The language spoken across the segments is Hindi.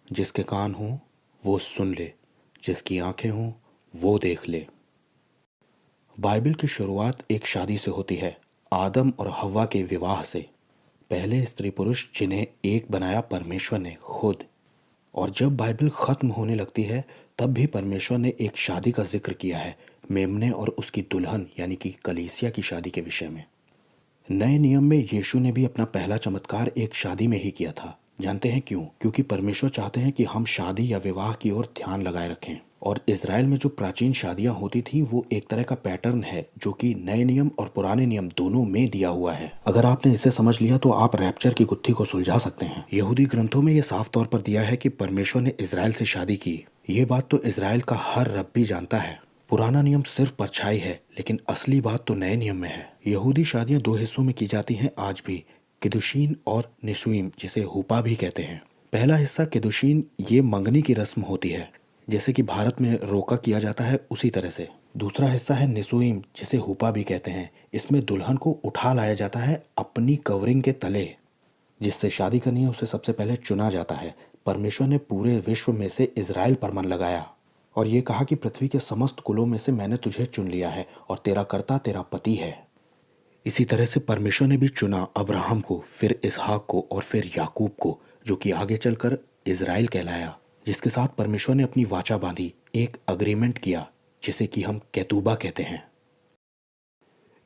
जिसके कान हों वो सुन ले, जिसकी आंखें हों वो देख ले। बाइबल की शुरुआत एक शादी से होती है, आदम और हव्वा के विवाह से। पहले स्त्री पुरुष जिन्हें एक बनाया परमेश्वर ने खुद। और जब बाइबल खत्म होने लगती है तब भी परमेश्वर ने एक शादी का जिक्र किया है, मेमने और उसकी दुल्हन यानी कि कलीसिया की शादी के विषय में। नए नियम में यीशु ने भी अपना पहला चमत्कार एक शादी में ही किया था। जानते हैं क्यों? क्योंकि परमेश्वर चाहते हैं कि हम शादी या विवाह की ओर ध्यान लगाए रखें। और इज़राइल में जो प्राचीन शादियां होती थीं वो एक तरह का पैटर्न है जो कि नए नियम और पुराने नियम दोनों में दिया हुआ है। अगर आपने इसे समझ लिया तो आप रैप्चर की गुत्थी को सुलझा सकते हैं। यहूदी ग्रंथों में ये साफ तौर पर दिया है कि परमेश्वर ने इज़राइल से शादी की। ये बात तो इज़राइल का हर रब्बी जानता है। पुराना नियम सिर्फ परछाई है, लेकिन असली बात तो नए नियम में है। यहूदी शादियां दो हिस्सों में की जाती हैं आज भी, किदुशीन और निसुईम, जिसे हुपा भी कहते हैं। पहला हिस्सा किदुशीन, ये मंगनी की रस्म होती है, जैसे कि भारत में रोका किया जाता है उसी तरह से। दूसरा हिस्सा है निसुईम, जिसे हुपा भी कहते हैं। इसमें दुल्हन को उठा लाया जाता है अपनी कवरिंग के तले। जिससे शादी करनी है उसे सबसे पहले चुना जाता है। परमेश्वर ने पूरे विश्व में से इज़राइल पर मन लगाया और ये कहा कि पृथ्वी के समस्त कुलों में से मैंने तुझे चुन लिया है और तेरा कर्ता तेरा पति है। इसी तरह से परमेश्वर ने भी चुना अब्राहम को, फिर इसहाक को और फिर याकूब को, जो कि आगे चलकर इज़राइल कहलाया, जिसके साथ परमेश्वर ने अपनी वाचा बांधी, एक अग्रीमेंट किया, जिसे कि हम कैतूबा कहते हैं।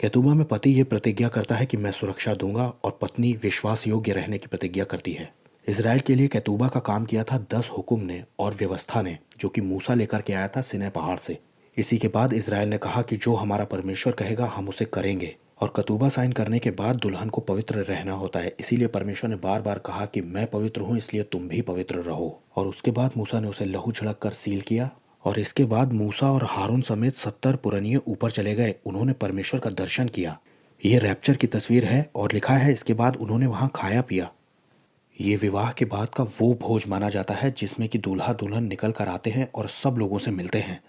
कैतूबा में पति ये प्रतिज्ञा करता है कि मैं सुरक्षा दूंगा और पत्नी विश्वास योग्य रहने की प्रतिज्ञा करती है। इज़राइल के लिए कैतूबा का काम किया था 10 हुक्म ने और व्यवस्था ने, जो कि मूसा लेकर के आया था सिनै पहाड़ से। इसी के बाद इज़राइल ने कहा कि जो हमारा परमेश्वर कहेगा हम उसे करेंगे। और कतूबा साइन करने के बाद दुल्हन को पवित्र रहना होता है। इसीलिए परमेश्वर ने बार बार कहा कि मैं पवित्र हूँ इसलिए तुम भी पवित्र रहो। और उसके बाद मूसा ने उसे लहू छिड़क कर सील किया। और इसके बाद मूसा और हारून समेत 70 पुरनिये ऊपर चले गए। उन्होंने परमेश्वर का दर्शन किया। ये रैप्चर की तस्वीर है और लिखा है इसके बाद उन्होंने वहां खाया पिया। ये विवाह के बाद का वो भोज माना जाता है जिसमें कि दूल्हा दुल्हन निकल कर आते हैं और सब लोगों से मिलते हैं।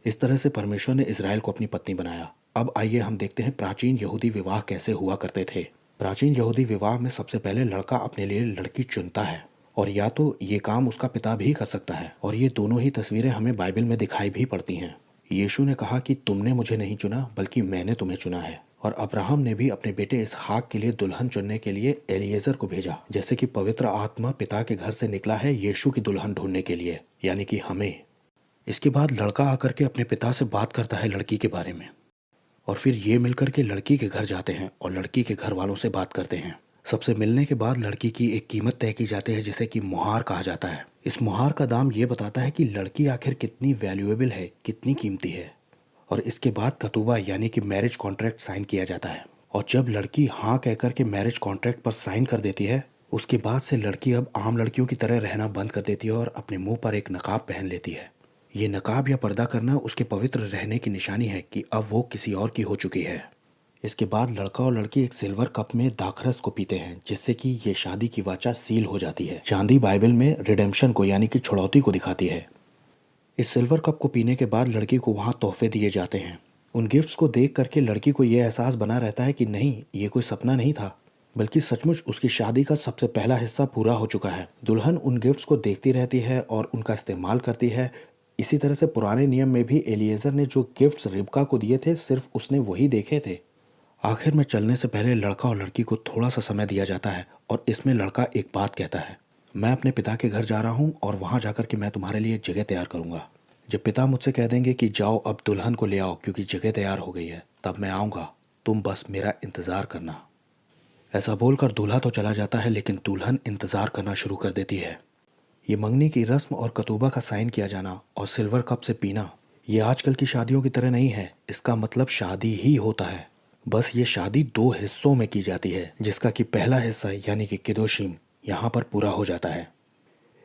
इस तरह से परमेश्वर ने इज़राइल को अपनी पत्नी बनाया। अब आइए हम देखते हैं प्राचीन यहूदी विवाह कैसे हुआ करते थे। प्राचीन यहूदी विवाह में सबसे पहले लड़का अपने लिए लड़की चुनता है और या तो ये काम उसका पिता भी कर सकता है। और ये दोनों ही तस्वीरें हमें बाइबल में दिखाई भी पड़ती हैं। यीशु ने कहा कि तुमने मुझे नहीं चुना बल्कि मैंने तुम्हें चुना है। और अब्राहम ने भी अपने बेटे इसहाक के लिए दुल्हन चुनने के लिए एलिएजर को भेजा, जैसे कि पवित्र आत्मा पिता के घर से निकला है यीशु की दुल्हन ढूंढने के लिए, यानी कि हमें। इसके बाद लड़का आकर के अपने पिता से बात करता है लड़की के बारे में और फिर ये मिलकर के लड़की के घर जाते हैं और लड़की के घर वालों से बात करते हैं। सबसे मिलने के बाद लड़की की एक कीमत तय की जाती है जिसे कि मुहार कहा जाता है। इस मुहार का दाम ये बताता है कि लड़की आखिर कितनी वैल्यूएबल है, कितनी कीमती है। और इसके बाद कतूबा यानी कि मैरिज कॉन्ट्रैक्ट साइन किया जाता है। और जब लड़की हाँ कहकर के मैरिज कॉन्ट्रैक्ट पर साइन कर देती है उसके बाद से लड़की अब आम लड़कियों की तरह रहना बंद कर देती है और अपने मुंह पर एक नकाब पहन लेती है। ये नकाब या पर्दा करना उसके पवित्र रहने की निशानी है कि अब वो किसी और की हो चुकी है। इसके बाद लड़का और लड़की एक सिल्वर कप में दाखरस को पीते हैं जिससे कि ये शादी की वाचा सील हो जाती है। चांदी बाइबल में रिडेम्पशन को यानी कि छुड़ौती को दिखाती है। इस सिल्वर कप को पीने के बाद लड़की को वहाँ तोहफे दिए जाते हैं। उन गिफ्ट्स को देख करके लड़की को ये एहसास बना रहता है कि नहीं, ये कोई सपना नहीं था बल्कि सचमुच उसकी शादी का सबसे पहला हिस्सा पूरा हो चुका है। दुल्हन उन गिफ्ट्स को देखती रहती है और उनका इस्तेमाल करती है। इसी तरह से पुराने नियम में भी एलिएजर ने जो गिफ्ट्स रिबका को दिए थे सिर्फ उसने वही देखे थे। आखिर में चलने से पहले लड़का और लड़की को थोड़ा सा समय दिया जाता है और इसमें लड़का एक बात कहता है, मैं अपने पिता के घर जा रहा हूँ और वहाँ जाकर के मैं तुम्हारे लिए एक जगह तैयार करूँगा। जब पिता मुझसे कह देंगे कि जाओ अब दुल्हन को ले आओ क्योंकि जगह तैयार हो गई है, तब मैं आऊँगा, तुम बस मेरा इंतज़ार करना। ऐसा बोलकर दूल्हा तो चला जाता है लेकिन दुल्हन इंतज़ार करना शुरू कर देती है। ये मंगनी की रस्म और कतूबा का साइन किया जाना और सिल्वर कप से पीना ये आजकल की शादियों की तरह नहीं है। इसका मतलब शादी ही होता है, बस ये शादी 2 हिस्सों में की जाती है जिसका कि पहला हिस्सा यानी कि किदोशीम यहाँ पर पूरा हो जाता है।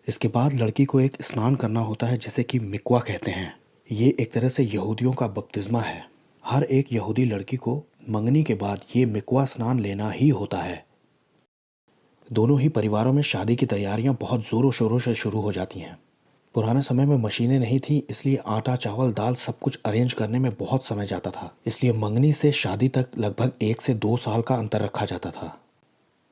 इसके बाद लड़की को एक स्नान करना होता है जिसे कि मिक्वा कहते हैं। ये एक तरह से यहूदियों का बपतिस्मा है। हर एक यहूदी लड़की को मंगनी के बाद ये मिक्वा स्नान लेना ही होता है। दोनों ही परिवारों में शादी की तैयारियां बहुत ज़ोरों शोरों से शुरू हो जाती हैं। पुराने समय में मशीनें नहीं थी, इसलिए आटा चावल दाल सब कुछ अरेंज करने में बहुत समय जाता था। इसलिए मंगनी से शादी तक लगभग 1 से 2 साल का अंतर रखा जाता था।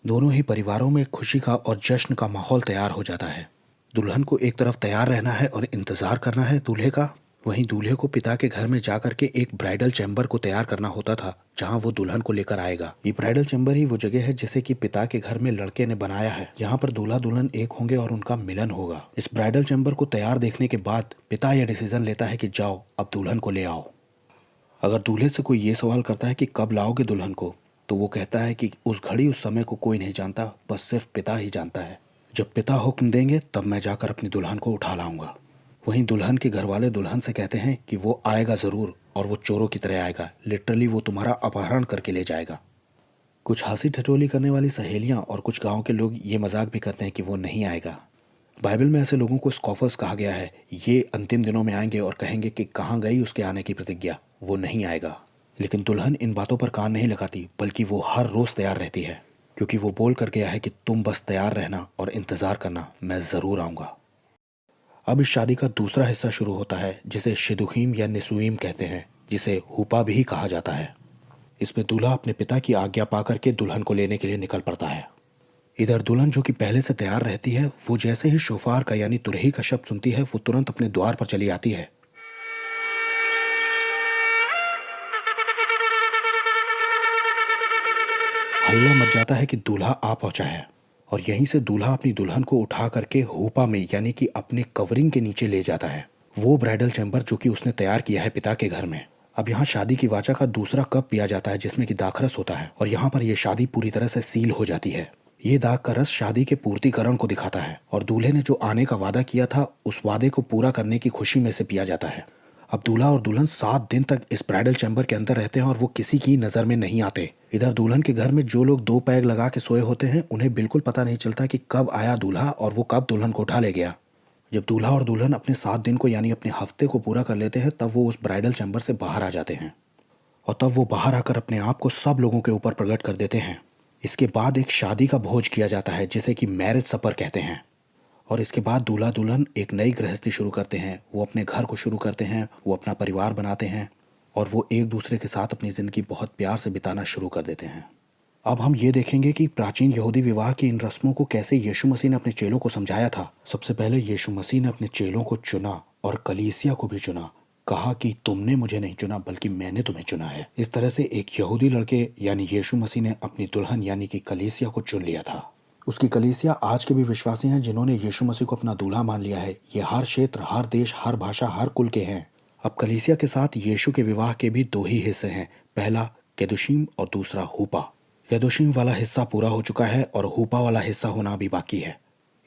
दोनों ही परिवारों में खुशी का और जश्न का माहौल तैयार हो जाता है। दुल्हन को एक तरफ तैयार रहना है और इंतजार करना है दूल्हे का, वहीं दूल्हे को पिता के घर में जाकर के एक ब्राइडल चैम्बर को तैयार करना होता था जहां वो दुल्हन को लेकर आएगा। ये ब्राइडल चैम्बर ही वो जगह है जिसे कि पिता के घर में लड़के ने बनाया है, जहां पर दूल्हा दुल्हन एक होंगे और उनका मिलन होगा। इस ब्राइडल चैम्बर को तैयार देखने के बाद पिता यह डिसीजन लेता है कि जाओ अब दुल्हन को ले आओ। अगर दूल्हे से कोई ये सवाल करता है कि कब लाओगे दुल्हन को, तो वो कहता है कि उस घड़ी उस समय को कोई नहीं जानता, बस सिर्फ पिता ही जानता है। जब पिता हुक्म देंगे तब मैं जाकर अपनी दुल्हन को उठा लाऊंगा। वहीं दुल्हन के घर वाले दुल्हन से कहते हैं कि वो आएगा ज़रूर और वो चोरों की तरह आएगा, लिटरली वो तुम्हारा अपहरण करके ले जाएगा। कुछ हंसी ठिठोली करने वाली सहेलियां और कुछ गांव के लोग ये मजाक भी करते हैं कि वो नहीं आएगा। बाइबल में ऐसे लोगों को स्कॉफर्स कहा गया है। ये अंतिम दिनों में आएंगे और कहेंगे कि कहाँ गई उसके आने की प्रतिज्ञा, वो नहीं आएगा। लेकिन दुल्हन इन बातों पर कान नहीं लगाती, बल्कि वो हर रोज़ तैयार रहती है, क्योंकि वो बोल कर गया है कि तुम बस तैयार रहना और इंतज़ार करना, मैं ज़रूर आऊँगा। अब इस शादी का दूसरा हिस्सा शुरू होता है जिसे शिदुखीम या निसुईम कहते हैं, जिसे हुपा भी कहा जाता है। इसमें दूल्हा अपने पिता की आज्ञा पाकर के दुल्हन को लेने के लिए निकल पड़ता है। इधर दुल्हन जो कि पहले से तैयार रहती है, वो जैसे ही शोफार का यानी तुरही का शब्द सुनती है, वो तुरंत अपने द्वार पर चली आती है। हल्ला मच जाता है कि दूल्हा आ पहुंचा है और यहीं से दूल्हा अपनी दुल्हन को उठा करके हुपा में यानी कि अपने कवरिंग के नीचे ले जाता है, वो ब्राइडल चैम्बर जो कि उसने तैयार किया है पिता के घर में। अब यहाँ शादी की वाचा का दूसरा कप पिया जाता है जिसमें कि दाखरस होता है और यहाँ पर यह शादी पूरी तरह से सील हो जाती है। ये दाग का रस शादी के पूर्तिकरण को दिखाता है और दूल्हे ने जो आने का वादा किया था उस वादे को पूरा करने की खुशी में से पिया जाता है। अब दूल्हा और दुल्हन 7 दिन तक इस ब्राइडल चैम्बर के अंदर रहते हैं और वो किसी की नज़र में नहीं आते। इधर दुल्हन के घर में जो लोग 2 पैग लगा के सोए होते हैं, उन्हें बिल्कुल पता नहीं चलता कि कब आया दूल्हा और वो कब दुल्हन को उठा ले गया। जब दूल्हा और दुल्हन अपने 7 दिन को यानी अपने हफ्ते को पूरा कर लेते हैं, तब वो उस ब्राइडल चैम्बर से बाहर आ जाते हैं और तब वो बाहर आकर अपने आप को सब लोगों के ऊपर प्रकट कर देते हैं। इसके बाद एक शादी का भोज किया जाता है जिसे कि मैरिज सपर कहते हैं और इसके बाद दूल्हा दुल्हन एक नई गृहस्थी शुरू करते हैं। वो अपने घर को शुरू करते हैं, वो अपना परिवार बनाते हैं और वो एक दूसरे के साथ अपनी ज़िंदगी बहुत प्यार से बिताना शुरू कर देते हैं। अब हम ये देखेंगे कि प्राचीन यहूदी विवाह की इन रस्मों को कैसे यीशु मसीह ने अपने चेलों को समझाया था। सबसे पहले यीशु मसीह ने अपने चेलों को चुना और कलीसिया को भी चुना। कहा कि तुमने मुझे नहीं चुना बल्कि मैंने तुम्हें चुना है। इस तरह से एक यहूदी लड़के यानी यीशु मसीह ने अपनी दुल्हन यानी कि कलीसिया को चुन लिया था। उसकी कलीसिया आज के भी विश्वासी हैं जिन्होंने यीशु मसीह को अपना दूल्हा मान लिया है। ये हर क्षेत्र, हर देश, हर भाषा, हर कुल के हैं। अब कलीसिया के साथ यीशु के विवाह के भी 2 ही हिस्से हैं, पहला केदुशीम और दूसरा हुपा। केदुशीम वाला हिस्सा पूरा हो चुका है और हुपा वाला हिस्सा होना भी बाकी है।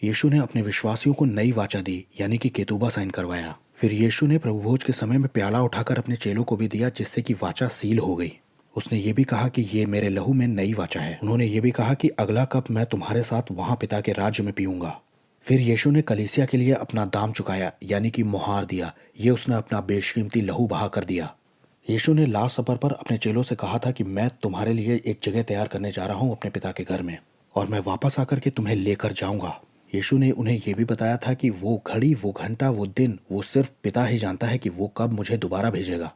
यीशु ने अपने विश्वासियों को नई वाचा दी यानी कि केतुबा साइन करवाया। फिर यीशु ने प्रभु भोज के समय में प्याला उठाकर अपने चेलों को भी दिया जिससे कि वाचा सील हो गई। उसने ये भी कहा कि ये मेरे लहू में नई वाचा है। उन्होंने ये भी कहा कि अगला कप मैं तुम्हारे साथ वहां पिता के राज्य में पीऊंगा। फिर यीशु ने कलीसिया के लिए अपना दाम चुकाया यानी कि मुहार दिया। ये उसने अपना बेशकीमती लहू बहा कर दिया। यीशु ने लास्ट सपर पर अपने चेलों से कहा था कि मैं तुम्हारे लिए एक जगह तैयार करने जा रहा हूँ अपने पिता के घर में और मैं वापस आकर के तुम्हें लेकर जाऊंगा। यीशु ने उन्हें यह भी बताया था कि वो घड़ी, वो घंटा, वो दिन, वो सिर्फ पिता ही जानता है कि वो कब मुझे दोबारा भेजेगा।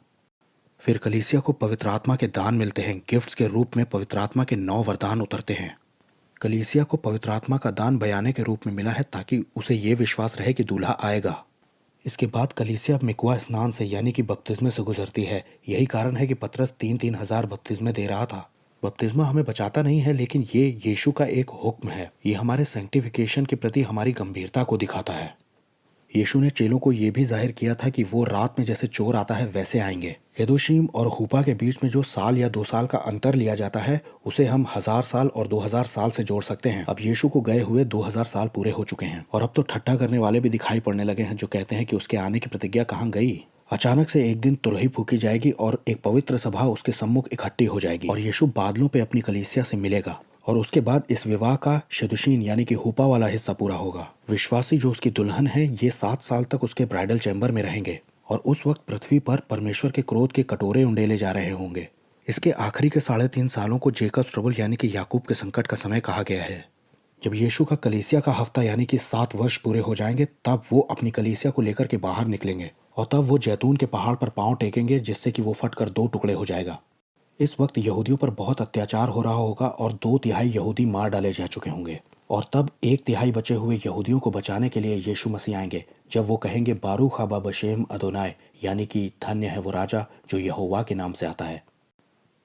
फिर कलीसिया को पवित्र आत्मा के दान मिलते हैं। गिफ्ट्स के रूप में पवित्र आत्मा के 9 वरदान उतरते हैं। कलीसिया को पवित्र आत्मा का दान बयाने के रूप में मिला है ताकि उसे ये विश्वास रहे कि दूल्हा आएगा। इसके बाद कलीसिया मिकवा स्नान से यानी कि बपतिस्मे से गुजरती है। यही कारण है कि पतरस 3-3 हजार बपतिस्मे दे रहा था। बपतिस्मा हमें बचाता नहीं है, लेकिन ये यीशु का एक हुक्म है। ये हमारे सैंक्टिफिकेशन के प्रति हमारी गंभीरता को दिखाता है। यीशु ने चेलों को यह भी जाहिर किया था कि वो रात में जैसे चोर आता है वैसे आएंगे। केदुशीम और हुपा के बीच में जो साल या 2 साल का अंतर लिया जाता है उसे हम 1000 साल और 2000 साल से जोड़ सकते हैं। अब यीशु को गए हुए 2000 साल पूरे हो चुके हैं और अब तो ठट्ठा करने वाले भी दिखाई पड़ने लगे हैं जो कहते हैं कि उसके आने की प्रतिज्ञा कहाँ गई। अचानक से एक दिन तुरही फूकी जाएगी और एक पवित्र सभा उसके सम्मुख इकट्ठी हो जाएगी और यीशु बादलों पे अपनी कलीसिया से मिलेगा और उसके बाद इस विवाह का शदुशीन यानी कि हुपा वाला हिस्सा पूरा होगा। विश्वासी जो उसकी दुल्हन है ये 7 साल तक उसके ब्राइडल चैम्बर में रहेंगे और उस वक्त पृथ्वी पर परमेश्वर के क्रोध के कटोरे उंडेले जा रहे होंगे। इसके आखिरी के 3.5 सालों को जेकब ट्रबल यानी कि याकूब के संकट का समय कहा गया है। जब यीशु का कलीसिया का हफ्ता यानी कि 7 वर्ष पूरे हो जाएंगे तब वो अपनी कलीसिया को लेकर के बाहर निकलेंगे और तब वो जैतून के पहाड़ पर पांव टेकेंगे जिससे कि वो फटकर 2 टुकड़े हो जाएगा। इस वक्त यहूदियों पर बहुत अत्याचार हो रहा होगा और 2/3 यहूदी मार डाले जा चुके होंगे और तब 1/3 बचे हुए यहूदियों को बचाने के लिए यीशु मसीह आएंगे, जब वो कहेंगे बारूक हबा बशेम अदोनाय, यानी कि धन्य है वो राजा जो यहोवा के नाम से आता है।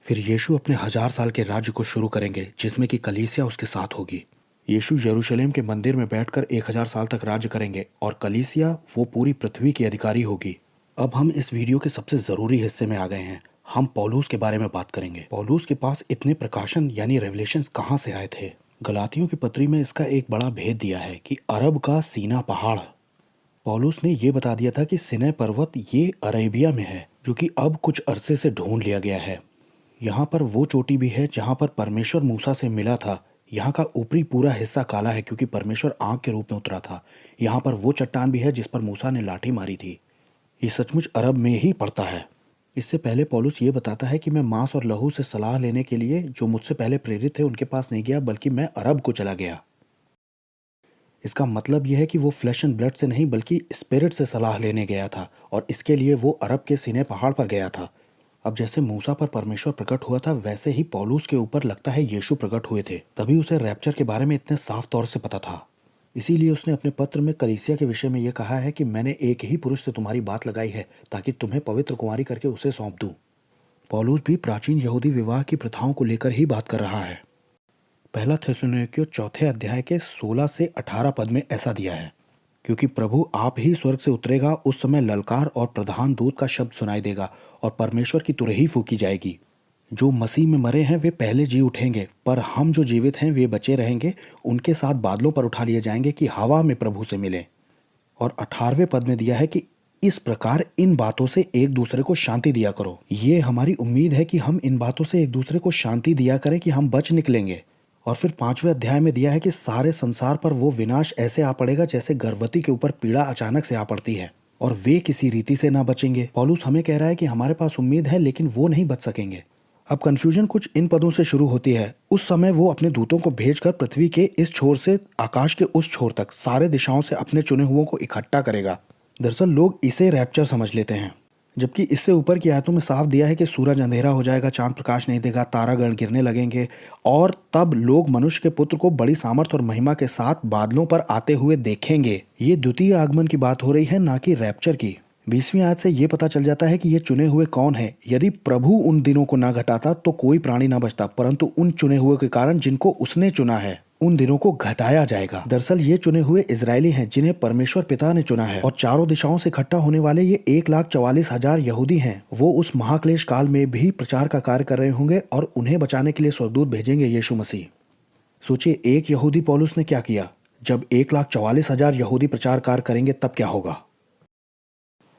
फिर यीशु अपने 1000 साल के राज्य को शुरू करेंगे, जिसमें कि कलीसिया उसके साथ होगी। यीशु यरूशलेम के मंदिर में बैठकर 1000 साल तक राज्य करेंगे और कलीसिया वो पूरी पृथ्वी की अधिकारी होगी। अब हम इस वीडियो के सबसे ज़रूरी हिस्से में आ गए हैं। हम पौलुस के बारे में बात करेंगे। पौलुस के पास इतने प्रकाशन यानी रेवलेशंस कहाँ से आए थे? गलातियों की पत्री में इसका एक बड़ा भेद दिया है कि अरब का सीना पहाड़। पौलुस ने ये बता दिया था कि सिनै पर्वत ये अरेबिया में है, जो कि अब कुछ अरसे से ढूंढ लिया गया है। यहाँ पर वो चोटी भी है जहाँ पर परमेश्वर मूसा से मिला था। यहाँ का ऊपरी पूरा हिस्सा काला है क्योंकि परमेश्वर आग के रूप में उतरा था। यहाँ पर वो चट्टान भी है जिस पर मूसा ने लाठी मारी थी। ये सचमुच अरब में ही पड़ता है। इससे पहले पौलुस ये बताता है कि मैं मांस और लहू से सलाह लेने के लिए जो मुझसे पहले प्रेरित थे उनके पास नहीं गया, बल्कि मैं अरब को चला गया। इसका मतलब यह है कि वो फ्लैश एंड ब्लड से नहीं बल्कि स्पिरिट से सलाह लेने गया था, और इसके लिए वो अरब के सीने पहाड़ पर गया था। अब जैसे मूसा पर परमेश्वर प्रकट हुआ था, वैसे ही पौलुस के ऊपर लगता है यीशु प्रकट हुए थे। तभी उसे रैप्चर के बारे में इतने साफ तौर से पता था। इसीलिए उसने अपने पत्र में कलीसिया के विषय में यह कहा है कि मैंने एक ही पुरुष से तुम्हारी बात लगाई है ताकि तुम्हें पवित्र कुंवारी करके उसे सौंप दूं। पौलुस भी प्राचीन यहूदी विवाह की प्रथाओं को लेकर ही बात कर रहा है। पहला थिस्सलुनीकियों 4 अध्याय के 16 से 18 पद में ऐसा दिया है, क्योंकि प्रभु आप ही स्वर्ग से उतरेगा, उस समय ललकार और प्रधान दूत का शब्द सुनाई देगा और परमेश्वर की तुरही फूकी जाएगी। जो मसीह में मरे हैं वे पहले जी उठेंगे, पर हम जो जीवित हैं वे बचे रहेंगे, उनके साथ बादलों पर उठा लिए जाएंगे कि हवा में प्रभु से मिले। और 18वें पद में दिया है कि इस प्रकार इन बातों से एक दूसरे को शांति दिया करो। ये हमारी उम्मीद है कि हम इन बातों से एक दूसरे को शांति दिया करें कि हम बच निकलेंगे। और फिर 5वें अध्याय में दिया है कि सारे संसार पर वो विनाश ऐसे आ पड़ेगा जैसे गर्भवती के ऊपर पीड़ा अचानक से आ पड़ती है, और वे किसी रीति से ना बचेंगे। पौलुस हमें कह रहा है कि हमारे पास उम्मीद है लेकिन वो नहीं बच सकेंगे। अब कंफ्यूजन कुछ इन पदों से शुरू होती है। उस समय वो अपने दूतों को भेजकर पृथ्वी के इस छोर से आकाश के उस छोर तक सारे दिशाओं से अपने चुने हुओं को इकट्ठा करेगा। दरअसल लोग इसे रैप्चर समझ लेते हैं, जबकि इससे ऊपर की आयतों में साफ दिया है कि सूरज अंधेरा हो जाएगा, चांद प्रकाश नहीं देगा, तारागण गिरने लगेंगे, और तब लोग मनुष्य के पुत्र को बड़ी सामर्थ और महिमा के साथ बादलों पर आते हुए देखेंगे। ये द्वितीय आगमन की बात हो रही है, ना कि रैप्चर की। 20वीं आयत से ये पता चल जाता है कि ये चुने हुए कौन है। यदि प्रभु उन दिनों को ना घटाता तो कोई प्राणी ना बचता, परंतु उन चुने हुए के कारण जिनको उसने चुना है उन दिनों को घटाया जाएगा। दरअसल ये चुने हुए इजरायली हैं जिन्हें परमेश्वर पिता ने चुना है, और चारों दिशाओं से इकट्ठा होने वाले ये 1,44,000 यहूदी हैं। वो उस महाक्लेश काल में भी प्रचार का कार्य कर रहे होंगे और उन्हें बचाने के लिए स्वर्गदूत भेजेंगे यीशु मसीह। सोचिए, एक यहूदी पौलुस ने क्या किया। जब 1,44,000 यहूदी प्रचार कार्य करेंगे तब क्या होगा।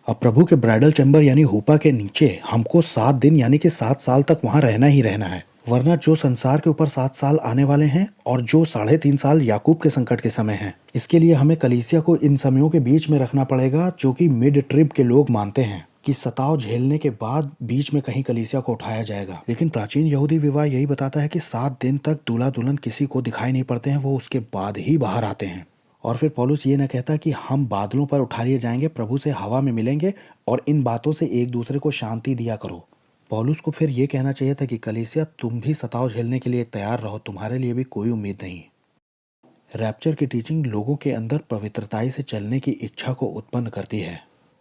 अब प्रभु के ब्राइडल चैम्बर यानी हुपा के नीचे हमको 7 दिन यानी कि 7 साल तक वहां रहना ही रहना है, वरना जो संसार के ऊपर 7 साल आने वाले हैं और जो 3.5 साल याकूब के संकट के समय हैं, इसके लिए हमें कलीसिया को इन समयों के बीच में रखना पड़ेगा, जो कि मिड ट्रिब के लोग मानते हैं कि सताव झेलने के बाद बीच में कहीं कलीसिया को उठाया जाएगा। लेकिन प्राचीन यहूदी विवाह यही बताता है कि 7 दिन तक दूल्हा दुल्हन किसी को दिखाई नहीं पड़ते हैं, वो उसके बाद ही बाहर आते हैं। और फिर पौलुस ये न कहता कि हम बादलों पर उठा लिए जाएंगे, प्रभु से हवा में मिलेंगे और इन बातों से एक दूसरे को शांति दिया करो। पौलुस को फिर ये कहना चाहिए था कि कलीसिया तुम भी सताव झेलने के लिए तैयार रहो, तुम्हारे लिए भी कोई उम्मीद नहीं। रैप्चर की टीचिंग लोगों के अंदर पवित्रताई से चलने की इच्छा को उत्पन्न करती है।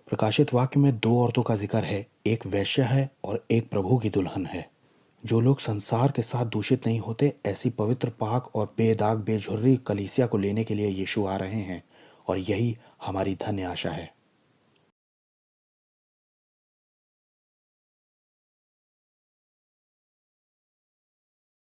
प्रकाशित वाक्य में 2 औरतों का जिक्र है, एक वेश्या है और एक प्रभु की दुल्हन है। जो लोग संसार के साथ दूषित नहीं होते, ऐसी पवित्र, पाक और बेदाग बेझुर्री कलीसिया को लेने के लिए यीशु आ रहे हैं, और यही हमारी धन्य आशा है।